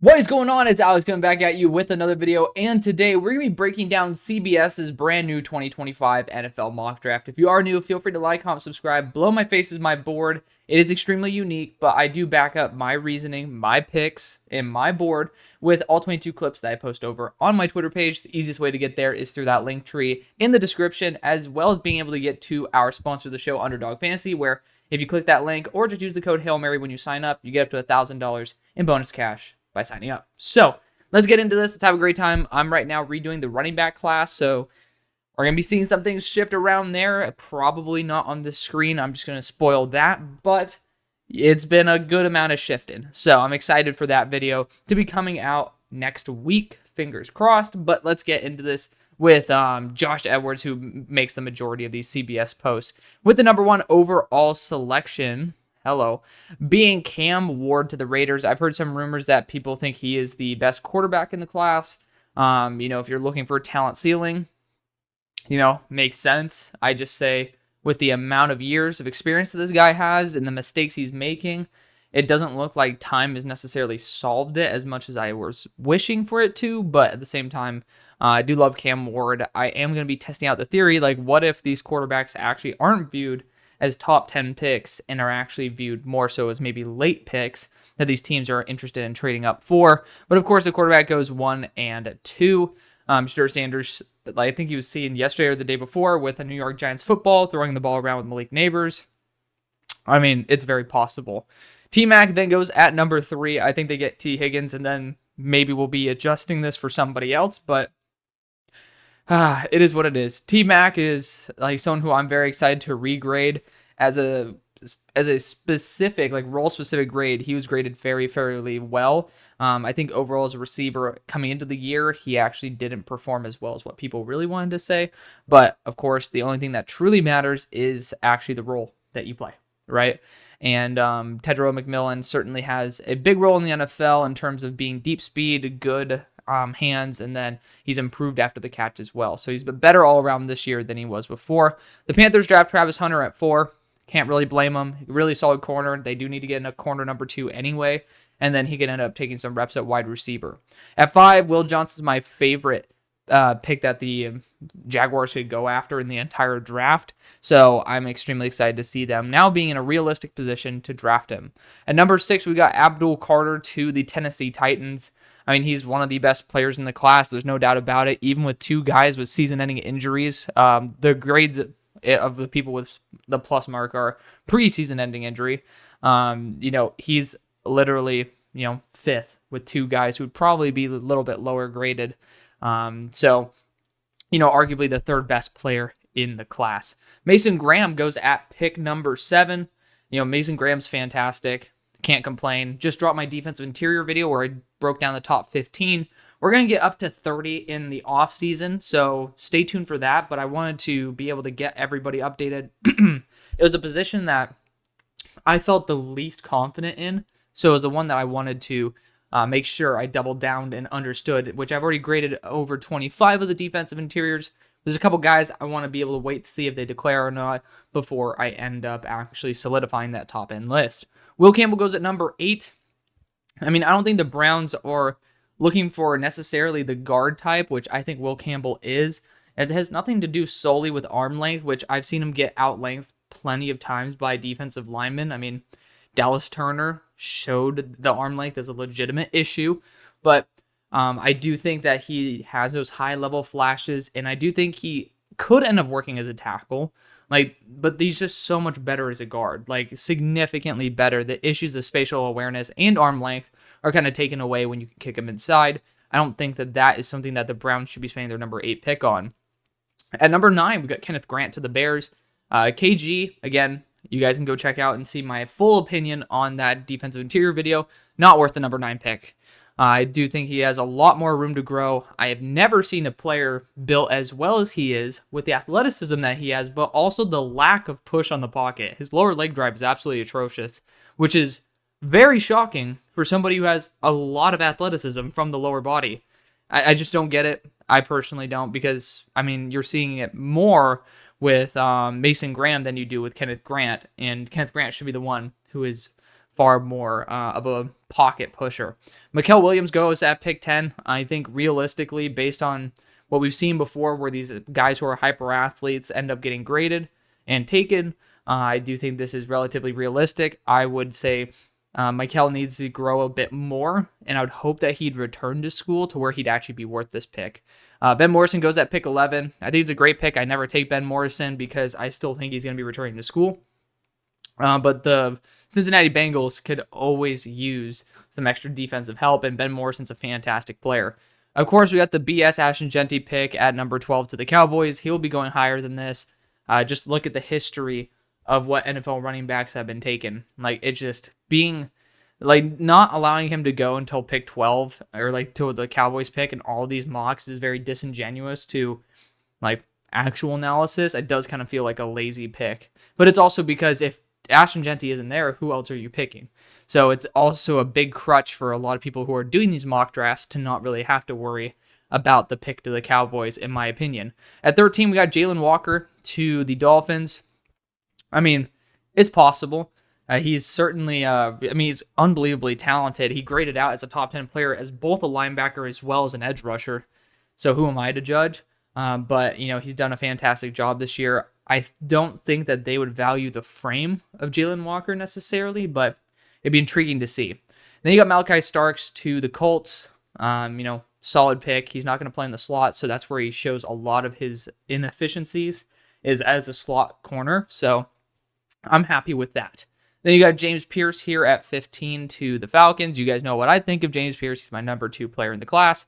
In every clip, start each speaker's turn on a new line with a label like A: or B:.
A: What is going on? It's Alex coming back at you with another video, and today we're going to be breaking down CBS's brand new 2025 NFL mock draft. If you are new, feel free to like, comment, subscribe. Below my face is my board. It is extremely unique, but I do back up my reasoning, my picks, and my board with all 22 clips that I post over on my Twitter page. The easiest way to get there is through that link tree in the description, as well as being able to get to our sponsor of the show, UnderDog Fantasy, where if you click that link or just use the code HAILMARY when you sign up, you get up to $1,000 in bonus cash by signing up. So let's get into this. Let's have a great time. I'm right now redoing the running back class, so we're going to be seeing some things shift around there. Probably not on the screen. I'm just going to spoil that, but it's been a good amount of shifting. So I'm excited for that video to be coming out next week. Fingers crossed, but let's get into this with Josh Edwards, who makes the majority of these CBS posts, with the number 1 overall selection. Being Cam Ward to the Raiders. I've heard some rumors that people think he is the best quarterback in the class. If you're looking for a talent ceiling, makes sense. I just say with the amount of years of experience that this guy has and the mistakes he's making, it doesn't look like time has necessarily solved it as much as I was wishing for it to. But at the same time, I do love Cam Ward. I am going to be testing out the theory, like what if these quarterbacks actually aren't viewed as top 10 picks and are actually viewed more so as maybe late picks that these teams are interested in trading up for. But of course, the quarterback goes 1 and 2. Shedeur Sanders, I think he was seen yesterday or the day before with a New York Giants football, throwing the ball around with Malik Neighbors. I mean, it's very possible. T-Mac then goes at number 3. I think they get T. Higgins, and then maybe we'll be adjusting this for somebody else, but it is what it is. T-Mac is like someone who I'm very excited to regrade as a specific, like role-specific grade. He was graded very, fairly well. I think overall as a receiver coming into the year, he actually didn't perform as well as what people really wanted to say. But of course, the only thing that truly matters is actually the role that you play, right? And Tedro McMillan certainly has a big role in the NFL in terms of being deep speed, good hands, and then he's improved after the catch as well. So he's been better all around this year than he was before. The Panthers draft Travis Hunter at 4. Can't really blame him. Really solid corner. They do need to get in a corner number 2 anyway, and then he can end up taking some reps at wide receiver. At 5, Will Johnson's my favorite pick that the Jaguars could go after in the entire draft. So I'm extremely excited to see them now being in a realistic position to draft him. At number 6, we got Abdul Carter to the Tennessee Titans. I mean, he's one of the best players in the class. There's no doubt about it. Even with 2 guys with season-ending injuries, the grades of the people with the plus mark are pre-season-ending injury. He's literally, 5th with 2 guys who would probably be a little bit lower graded. Arguably the 3rd best player in the class. Mason Graham goes at pick number 7. Mason Graham's fantastic. Can't complain. Just dropped my defensive interior video where I broke down the top 15. We're going to get up to 30 in the off season, so stay tuned for that. But I wanted to be able to get everybody updated. It was a position that I felt the least confident in, so it was the one that I wanted to make sure I doubled down and understood, which I've already graded over 25 of the defensive interiors. There's a couple guys I want to be able to wait to see if they declare or not before I end up actually solidifying that top end list. Will Campbell goes at number 8. I mean, I don't think the Browns are looking for necessarily the guard type, which I think Will Campbell is. It has nothing to do solely with arm length, which I've seen him get out-lengthed plenty of times by defensive linemen. I mean, Dallas Turner showed the arm length as a legitimate issue, but I do think that he has those high-level flashes, and I do think he could end up working as a tackle. But he's just so much better as a guard, significantly better. The issues of spatial awareness and arm length are kind of taken away when you kick him inside. I don't think that is something that the Browns should be spending their number 8 pick on. At number 9, we got Kenneth Grant to the Bears. KG, again, you guys can go check out and see my full opinion on that defensive interior video. Not worth the number 9 pick. I do think he has a lot more room to grow. I have never seen a player built as well as he is with the athleticism that he has, but also the lack of push on the pocket. His lower leg drive is absolutely atrocious, which is very shocking for somebody who has a lot of athleticism from the lower body. I just don't get it. I personally don't, because, I mean, you're seeing it more with Mason Graham than you do with Kenneth Grant, and Kenneth Grant should be the one who is far more of a pocket pusher. Mikael Williams goes at pick 10. I think realistically, based on what we've seen before, where these guys who are hyper athletes end up getting graded and taken, I do think this is relatively realistic. I would say Mikael needs to grow a bit more, and I would hope that he'd return to school to where he'd actually be worth this pick. Ben Morrison goes at pick 11. I think it's a great pick. I never take Ben Morrison because I still think he's going to be returning to school. But the Cincinnati Bengals could always use some extra defensive help, and Ben Morrison's a fantastic player. Of course, we got the BS Ashton Jeanty pick at number 12 to the Cowboys. He'll be going higher than this. Just look at the history of what NFL running backs have been taken. Like, it's just being, like, not allowing him to go until pick 12, or, like, to the Cowboys pick and all these mocks is very disingenuous to, like, actual analysis. It does kind of feel like a lazy pick. But it's also because if Ashton Jeanty isn't there, who else are you picking? So it's also a big crutch for a lot of people who are doing these mock drafts to not really have to worry about the pick to the Cowboys, in my opinion. At 13, we got Jalen Walker to the Dolphins. I mean, it's possible. He's certainly, he's unbelievably talented. He graded out as a top 10 player as both a linebacker as well as an edge rusher. So who am I to judge? But, he's done a fantastic job this year. I don't think that they would value the frame of Jalen Walker necessarily, but it'd be intriguing to see. Then you got Malachi Starks to the Colts. Solid pick. He's not going to play in the slot, so that's where he shows a lot of his inefficiencies, is as a slot corner. So I'm happy with that. Then you got James Pierce here at 15 to the Falcons. You guys know what I think of James Pierce. He's my number 2 player in the class.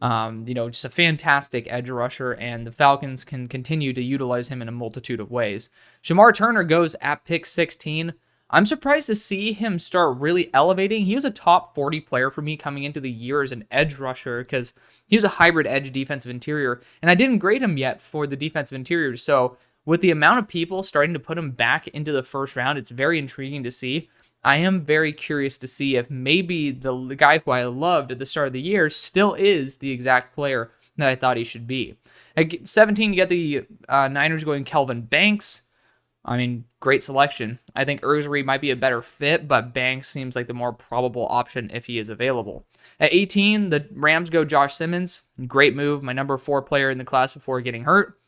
A: Just a fantastic edge rusher, and the Falcons can continue to utilize him in a multitude of ways. Shamar Turner goes at pick 16. I'm surprised to see him start really elevating. He was a top 40 player for me coming into the year as an edge rusher because he was a hybrid edge defensive interior, and I didn't grade him yet for the defensive interior. So with the amount of people starting to put him back into the first round, it's very intriguing to see. I am very curious to see if maybe the guy who I loved at the start of the year still is the exact player that I thought he should be. At 17, you get the Niners going Kelvin Banks. I mean, great selection. I think Ursary might be a better fit, but Banks seems like the more probable option if he is available. At 18, the Rams go Josh Simmons. Great move. My number 4 player in the class before getting hurt.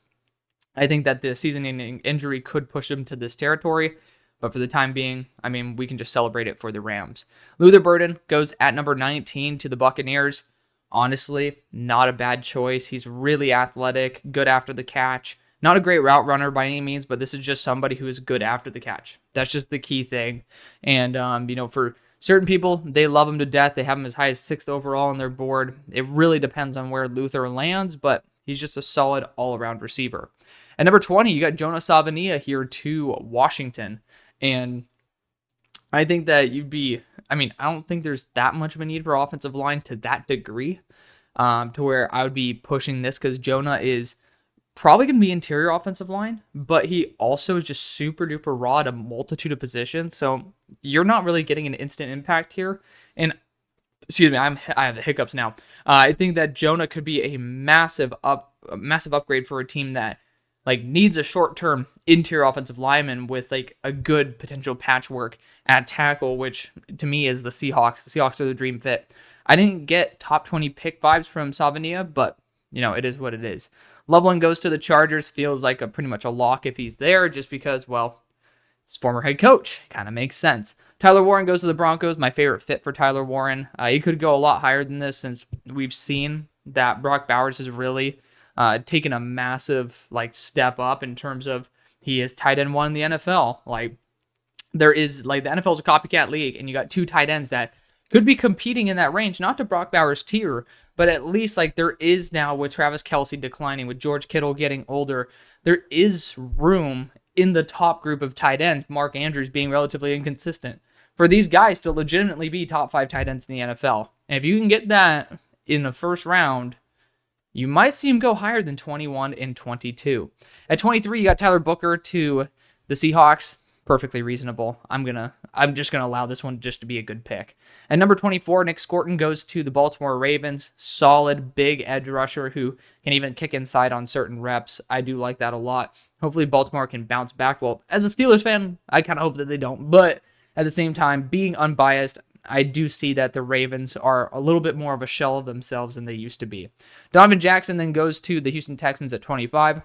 A: I think that the season-ending injury could push him to this territory. But for the time being, we can just celebrate it for the Rams. Luther Burden goes at number 19 to the Buccaneers. Honestly, not a bad choice. He's really athletic, good after the catch. Not a great route runner by any means, but this is just somebody who is good after the catch. That's just the key thing. And, for certain people, they love him to death. They have him as high as 6th overall on their board. It really depends on where Luther lands, but he's just a solid all-around receiver. At number 20, you got Jonah Savania here to Washington. And I think that I don't think there's that much of a need for offensive line to that degree, to where I would be pushing this, because Jonah is probably going to be interior offensive line, but he also is just super duper raw at a multitude of positions. So you're not really getting an instant impact here. And excuse me, I have the hiccups now. I think that Jonah could be a massive upgrade for a team that needs a short-term interior offensive lineman with a good potential patchwork at tackle, which to me is the Seahawks. The Seahawks are the dream fit. I didn't get top 20 pick vibes from Savania, but it is what it is. Loveland goes to the Chargers. Feels like pretty much a lock if he's there, just because, it's former head coach. Kind of makes sense. Tyler Warren goes to the Broncos. My favorite fit for Tyler Warren. He could go a lot higher than this, since we've seen that Brock Bowers has really taken a massive step up in terms of he is tight end 1 in the NFL. There is the NFL is a copycat league, and you got 2 tight ends that could be competing in that range, not to Brock Bowers' tier, but at least there is now, with Travis Kelce declining, with George Kittle getting older, there is room in the top group of tight ends, Mark Andrews being relatively inconsistent, for these guys to legitimately be top 5 tight ends in the NFL. And if you can get that in the first round, you might see him go higher than 21 and 22. At 23, you got Tyler Booker to the Seahawks. Perfectly reasonable. I'm just gonna allow this one just to be a good pick. At number 24, Nick Scorton goes to the Baltimore Ravens. Solid, big edge rusher who can even kick inside on certain reps. I do like that a lot. Hopefully Baltimore can bounce back. Well, as a Steelers fan, I kind of hope that they don't. But at the same time, being unbiased, I do see that the Ravens are a little bit more of a shell of themselves than they used to be. Donovan Jackson then goes to the Houston Texans at 25.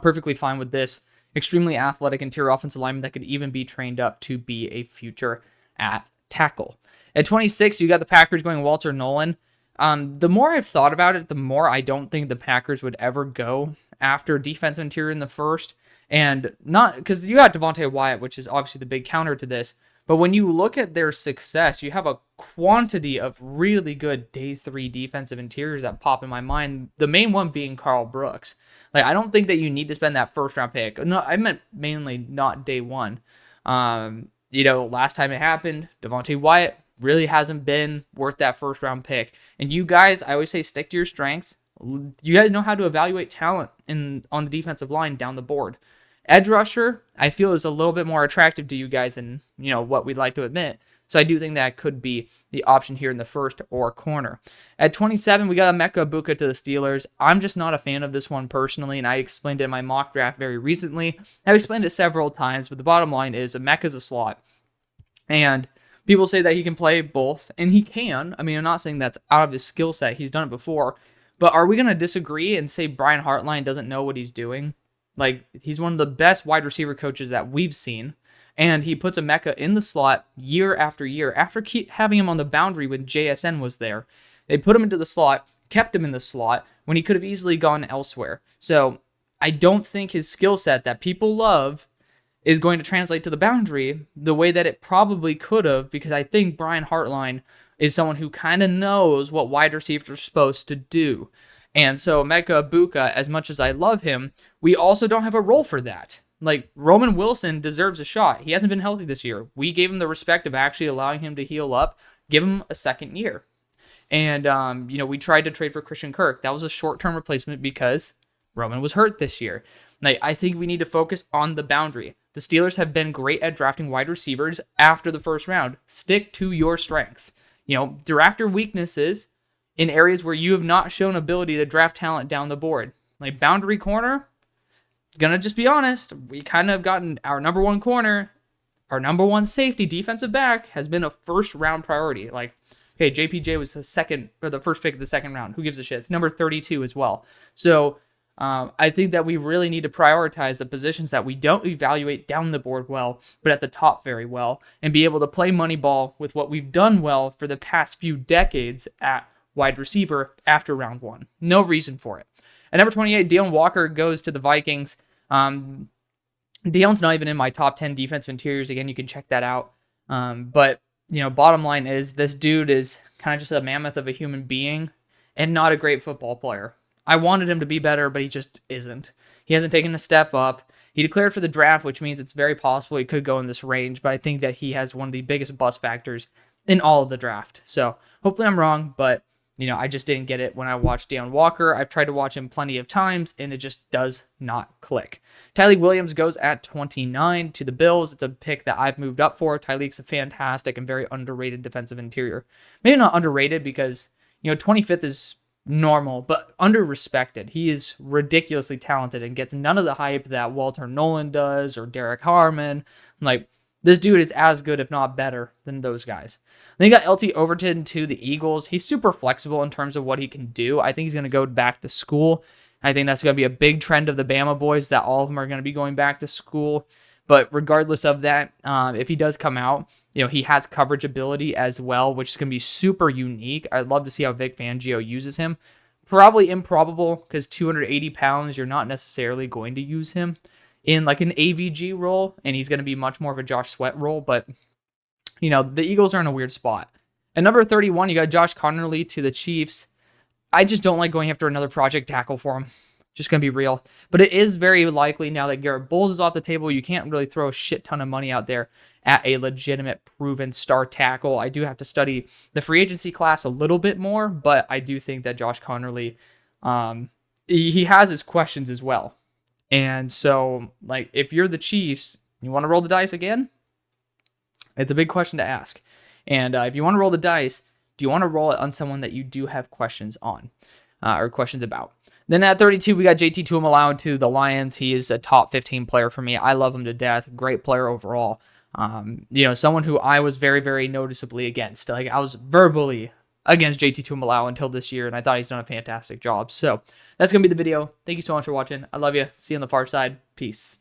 A: Perfectly fine with this. Extremely athletic interior offensive lineman that could even be trained up to be a future at tackle. At 26, you got the Packers going Walter Nolan. The more I've thought about it, the more I don't think the Packers would ever go after defensive interior in the first. And not because you got Devontae Wyatt, which is obviously the big counter to this. But when you look at their success, you have a quantity of really good day 3 defensive interiors that pop in my mind. The main one being Carl Brooks. Like, I don't think that you need to spend that first round pick. No, I meant mainly not day 1. Last time it happened, Devontae Wyatt really hasn't been worth that first round pick. And you guys, I always say, stick to your strengths. You guys know how to evaluate talent on the defensive line down the board. Edge rusher, I feel, is a little bit more attractive to you guys than, what we'd like to admit. So I do think that could be the option here in the first or corner. At 27, we got Emeka Egbuka to the Steelers. I'm just not a fan of this one personally, and I explained it in my mock draft very recently. I've explained it several times, but the bottom line is Emeka's a slot. And people say that he can play both, and he can. I mean, I'm not saying that's out of his skill set. He's done it before. But are we going to disagree and say Brian Hartline doesn't know what he's doing? Like, he's one of the best wide receiver coaches that we've seen. And he puts Emeka in the slot year after year. After having him on the boundary when JSN was there, they put him into the slot, kept him in the slot when he could have easily gone elsewhere. So I don't think his skill set that people love is going to translate to the boundary the way that it probably could have, because I think Brian Hartline is someone who kind of knows what wide receivers are supposed to do. And so Emeka Egbuka, as much as I love him, we also don't have a role for that. Like, Roman Wilson deserves a shot. He hasn't been healthy this year. We gave him the respect of actually allowing him to heal up, give him a second year. And, we tried to trade for Christian Kirk. That was a short-term replacement because Roman was hurt this year. Like, I think we need to focus on the boundary. The Steelers have been great at drafting wide receivers after the first round. Stick to your strengths. Draft your weaknesses in areas where you have not shown ability to draft talent down the board. Like, boundary corner, gonna just be honest, we kind of gotten our number 1 corner, our number 1 safety, defensive back, has been a first round priority. Like, okay, JPJ was the first pick of the second round. Who gives a shit? It's number 32 as well. So I think that we really need to prioritize the positions that we don't evaluate down the board well, but at the top very well, and be able to play money ball with what we've done well for the past few decades at wide receiver after round 1. No reason for it. At number 28, Deon Walker goes to the Vikings. Deon's not even in my top 10 defensive interiors. Again, you can check that out. But bottom line is this dude is kind of just a mammoth of a human being and not a great football player. I wanted him to be better, but he just isn't. He hasn't taken a step up. He declared for the draft, which means it's very possible he could go in this range, but I think that he has one of the biggest bust factors in all of the draft. So hopefully I'm wrong, but I just didn't get it when I watched Deon Walker. I've tried to watch him plenty of times, and it just does not click. Tyleik Williams goes at 29 to the Bills. It's a pick that I've moved up for. Tyleik's a fantastic and very underrated defensive interior. Maybe not underrated because, 25th is normal, but under-respected. He is ridiculously talented and gets none of the hype that Walter Nolan does or Derek Harmon. This dude is as good, if not better, than those guys. Then you got LT Overton to the Eagles. He's super flexible in terms of what he can do. I think he's going to go back to school. I think that's going to be a big trend of the Bama boys, that all of them are going to be going back to school. But regardless of that, if he does come out, he has coverage ability as well, which is going to be super unique. I'd love to see how Vic Fangio uses him. Probably improbable because 280 pounds, you're not necessarily going to use him in like an AVG role, and he's going to be much more of a Josh Sweat role, but the Eagles are in a weird spot. At number 31, you got Josh Connerly to the Chiefs. I just don't like going after another project tackle for him. Just going to be real. But it is very likely now that Garrett Bowles is off the table, you can't really throw a shit ton of money out there at a legitimate, proven star tackle. I do have to study the free agency class a little bit more, but I do think that Josh Connerly, he has his questions as well. And so, if you're the Chiefs, you want to roll the dice again? It's a big question to ask. And if you want to roll the dice, do you want to roll it on someone that you do have questions on or questions about? Then at 32, we got JT Tuimoloau to the Lions. He is a top 15 player for me. I love him to death. Great player overall. Someone who I was very, very noticeably against. Like, I was verbally against JT Tuimoloau until this year, and I thought he's done a fantastic job. So that's going to be the video. Thank you so much for watching. I love you. See you on the far side. Peace.